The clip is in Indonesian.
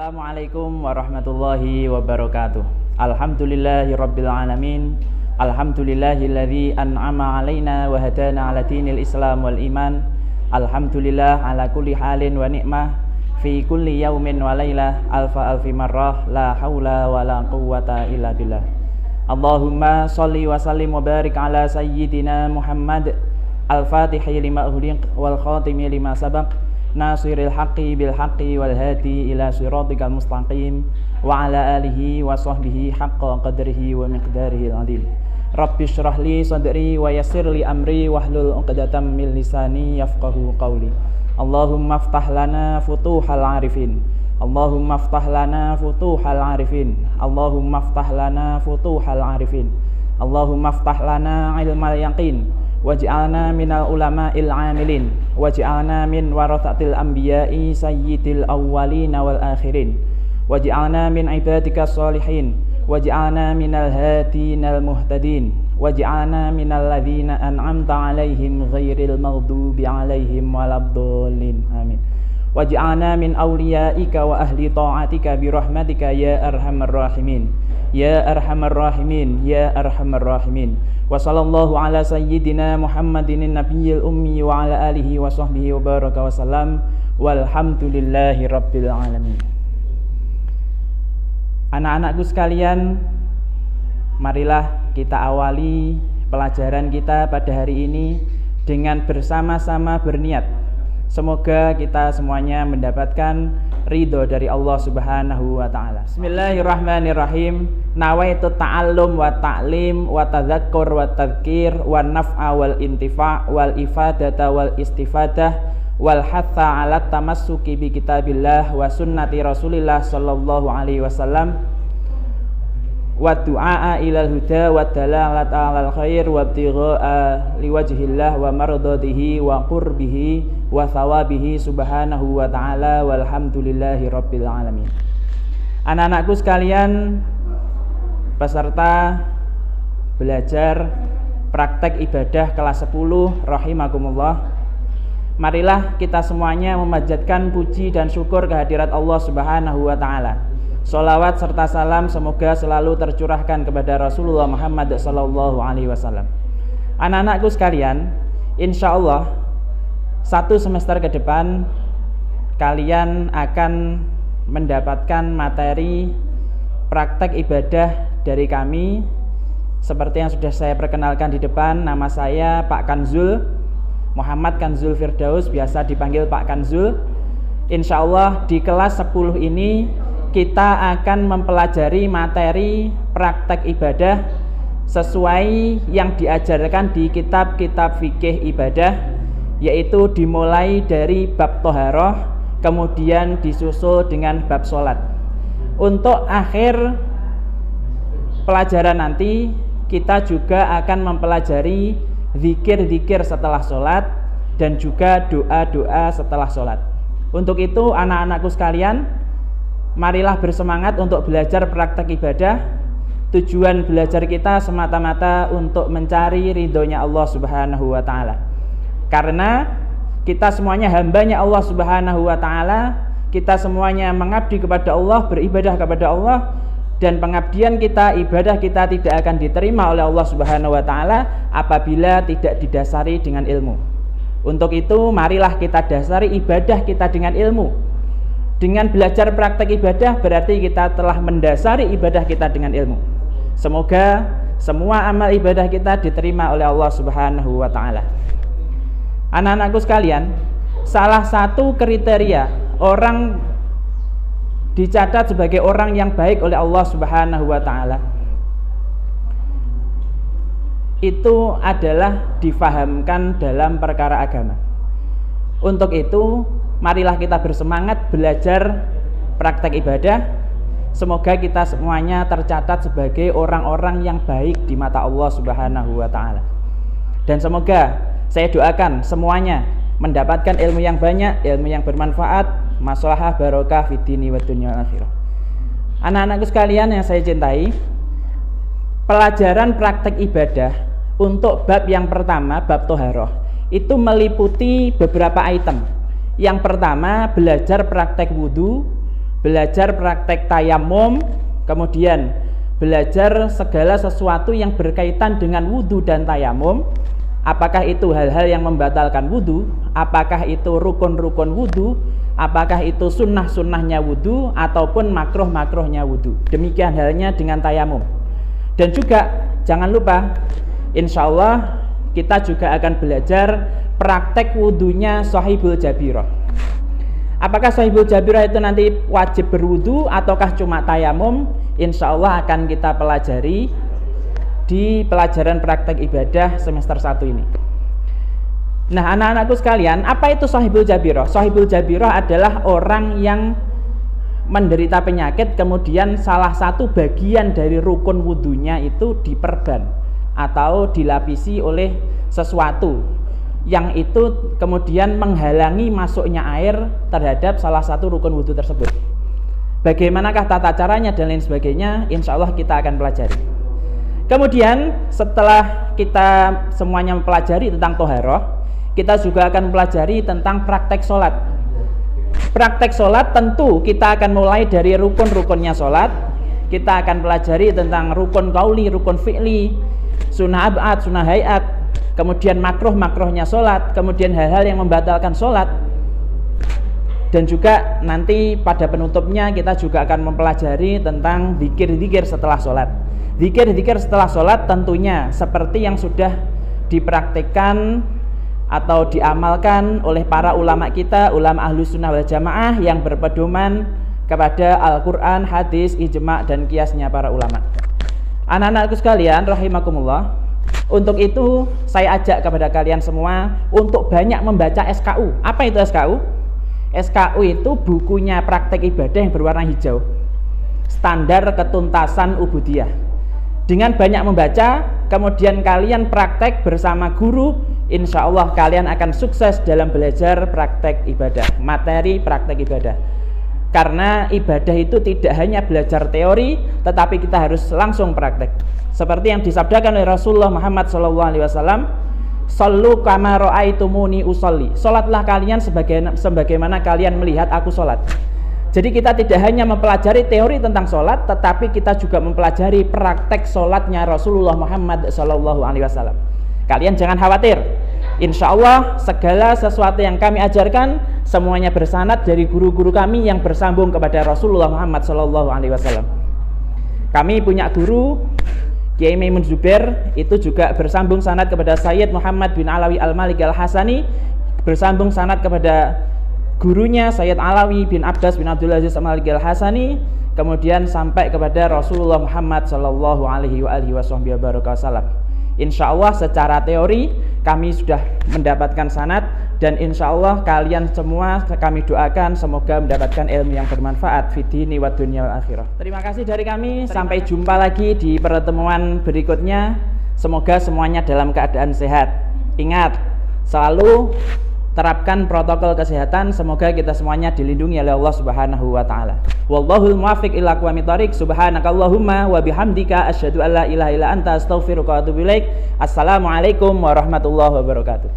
Assalamualaikum warahmatullahi wabarakatuh. Alhamdulillahirabbil alamin. Alhamdulillahilladzi an'ama 'alaina wa hadana 'ala dinil Islam wal iman. Alhamdulillah ala kulli halin wa ni'mah fi kulli yaumin wa lailah alfi marrah la haula wala quwwata illa billah. Allahumma shalli wa sallim wa barik ala sayyidina Muhammad al-Fatihi lima ughliq wal khatimi lima sabaq. Nasiril haqqi bil haqqi wal hadi ila siratikal mustaqim wa ala alihi wa sahbihi haqqa qadrihi wa miqdarihi al-azim. Rabbi shrah li sadri wa yassir li amri wahlul 'uqdatam min lisani yafqahu qawli. Allahumma iftah lana futuhal arifin. Allahumma iftah lana futuhal arifin. Allahumma iftah lana futuhal arifin. Allahumma iftah lana ilmal yaqin. Waj'alna minal ulama'il 'amilin waj'alna min warathatil anbiya'i sayyidil awwalin wal akhirin waj'alna min ibadikas sholihin waj'alna minal hadinal muhtadin waj'alna minal ladzina an'amta 'alaihim ghairil maghdubi 'alaihim waladdallin amin. Waj'alna min awliyaika wa ahli ta'atika birahmatika ya arhamar rahimin ya arhamar rahimin ya arhamar rahimin. Wa sallallahu ala sayyidina Muhammadin nabiyil ummi wa ala alihi wa sahbihi wa baraka wa salam walhamdulillahi rabbil alamin. Anak-anakku sekalian, marilah kita awali pelajaran kita pada hari ini dengan bersama-sama berniat. Semoga kita semuanya mendapatkan ridho dari Allah Subhanahu wa ta'ala. Bismillahirrahmanirrahim. Nawaitu ta'allum wa ta'lim wa tadhakkur wa tadhkir wa naf'a wal intifa' wal ifadata wal istifadah wal hatha ala tamassuki bi kitabillah wa sunnati rasulillah sallallahu alaihi wasallam wa du'a ilal huda wa dalalata alal khair wa ibtigha'a liwajhillah wa mardatihi wa qurbihi wa thawabihi subhanahu wa ta'ala walhamdulillahi rabbil alamin. Anak-anakku sekalian, peserta belajar praktek ibadah kelas 10 rahimakumullah, marilah kita semuanya memanjatkan puji dan syukur kehadirat Allah Subhanahu wa ta'ala. Sholawat serta salam semoga selalu tercurahkan kepada Rasulullah Muhammad sallallahu alaihi wasallam. Anak-anakku sekalian, insya Allah satu semester ke depan kalian akan mendapatkan materi praktek ibadah dari kami. Seperti yang sudah saya perkenalkan di depan, nama saya Pak Kanzul, Muhammad Kanzul Firdaus, biasa dipanggil Pak Kanzul. Insya Allah di kelas 10 ini kita akan mempelajari materi praktek ibadah sesuai yang diajarkan di kitab-kitab fikih ibadah, yaitu dimulai dari bab toharoh, kemudian disusul dengan bab sholat. Untuk akhir pelajaran nanti kita juga akan mempelajari zikir-zikir setelah sholat dan juga doa-doa setelah sholat. Untuk itu anak-anakku sekalian, marilah bersemangat untuk belajar praktek ibadah. Tujuan belajar kita semata-mata untuk mencari ridhonya Allah Subhanahu wa ta'ala. Karena kita semuanya hambanya Allah Subhanahu wa ta'ala, kita semuanya mengabdi kepada Allah, beribadah kepada Allah, dan pengabdian kita, ibadah kita tidak akan diterima oleh Allah Subhanahu wa ta'ala apabila tidak didasari dengan ilmu. Untuk itu marilah kita dasari ibadah kita dengan ilmu. Dengan belajar praktek ibadah berarti kita telah mendasari ibadah kita dengan ilmu. Semoga semua amal ibadah kita diterima oleh Allah Subhanahu wa ta'ala. Anak-anakku sekalian, salah satu kriteria orang dicatat sebagai orang yang baik oleh Allah Subhanahu wa ta'ala itu adalah difahamkan dalam perkara agama. Untuk itu marilah kita bersemangat belajar praktek ibadah. Semoga kita semuanya tercatat sebagai orang-orang yang baik di mata Allah Subhanahu wa ta'ala. Dan semoga saya doakan semuanya mendapatkan ilmu yang banyak, ilmu yang bermanfaat, maslahah barokah fid dini wad dunya wal akhirah. Anak-anakku sekalian yang saya cintai, pelajaran praktek ibadah untuk bab yang pertama, bab toharoh, itu meliputi beberapa item. Yang pertama, belajar praktek wudhu, belajar praktek tayamum, kemudian belajar segala sesuatu yang berkaitan dengan wudhu dan tayamum. Apakah itu hal-hal yang membatalkan wudhu, apakah itu rukun-rukun wudhu, apakah itu sunnah-sunnahnya wudhu, ataupun makruh-makruhnya wudhu. Demikian halnya dengan tayamum. Dan juga jangan lupa, insya Allah kita juga akan belajar praktek wudhunya Shahibul Jabirah. Apakah Shahibul Jabirah itu nanti wajib berwudhu ataukah cuma tayamum? Insya Allah akan kita pelajari di pelajaran praktek ibadah semester 1 ini. Nah, anak-anakku sekalian, apa itu Shahibul Jabirah? Shahibul Jabirah adalah orang yang menderita penyakit, kemudian salah satu bagian dari rukun wudhunya itu diperban atau dilapisi oleh sesuatu yang itu kemudian menghalangi masuknya air terhadap salah satu rukun wudhu tersebut. Bagaimanakah tata caranya dan lain sebagainya, insya Allah kita akan pelajari. Kemudian setelah kita semuanya mempelajari tentang toharoh, kita juga akan mempelajari tentang praktek sholat. Praktek sholat tentu kita akan mulai dari rukun-rukunnya sholat. Kita akan pelajari tentang rukun qauli, rukun fi'li, sunnah ab'ad, sunnah hayat, kemudian makruh-makruhnya sholat, kemudian hal-hal yang membatalkan sholat. Dan juga nanti pada penutupnya kita juga akan mempelajari tentang zikir-zikir setelah sholat. Zikir-zikir setelah sholat tentunya seperti yang sudah dipraktikkan atau diamalkan oleh para ulama kita, ulama Ahlus Sunnah wal Jamaah yang berpedoman kepada Al-Quran, hadis, ijma' dan kiasnya para ulama. Anak-anakku sekalian, rahimakumullah, untuk itu saya ajak kepada kalian semua untuk banyak membaca SKU. Apa itu SKU? SKU itu bukunya praktek ibadah yang berwarna hijau, standar ketuntasan ubudiyah. Dengan banyak membaca, kemudian kalian praktek bersama guru, insya Allah kalian akan sukses dalam belajar praktek ibadah, materi praktek ibadah. Karena ibadah itu tidak hanya belajar teori, tetapi kita harus langsung praktek. Seperti yang disabdakan oleh Rasulullah Muhammad SAW, "Shallu kama ra'aitumuni usolli." Salatlah kalian sebagaimana kalian melihat aku salat. Jadi kita tidak hanya mempelajari teori tentang sholat, tetapi kita juga mempelajari praktek sholatnya Rasulullah Muhammad SAW. Kalian jangan khawatir, insya Allah segala sesuatu yang kami ajarkan semuanya bersanad dari guru-guru kami yang bersambung kepada Rasulullah Muhammad SAW. Kami punya guru Kiai Maimun Zubair, itu juga bersambung sanad kepada Sayyid Muhammad bin Alawi Al-Malik Al-Hasani, bersambung sanad kepada gurunya Sayyid Alawi bin Abbas bin Abdul Aziz Al-Malik Al-Hasani, kemudian sampai kepada Rasulullah Muhammad sallallahu alaihi wasallam. Insya Allah secara teori kami sudah mendapatkan sanad, dan insya Allah kalian semua kami doakan semoga mendapatkan ilmu yang bermanfaat fid dini wad dunya wal akhirah. Terima kasih dari kami, sampai jumpa lagi di pertemuan berikutnya. Semoga semuanya dalam keadaan sehat. Ingat, selalu terapkan protokol kesehatan. Semoga kita semuanya dilindungi oleh Allah Subhanahu wa taala. Wallahul muwaffiq ila aqwamit thoriq. Subhanakallahumma wa bihamdika asyhadu an la ilaha illa anta astaghfiruka wa atubu ilaik. Assalamualaikum warahmatullahi wabarakatuh.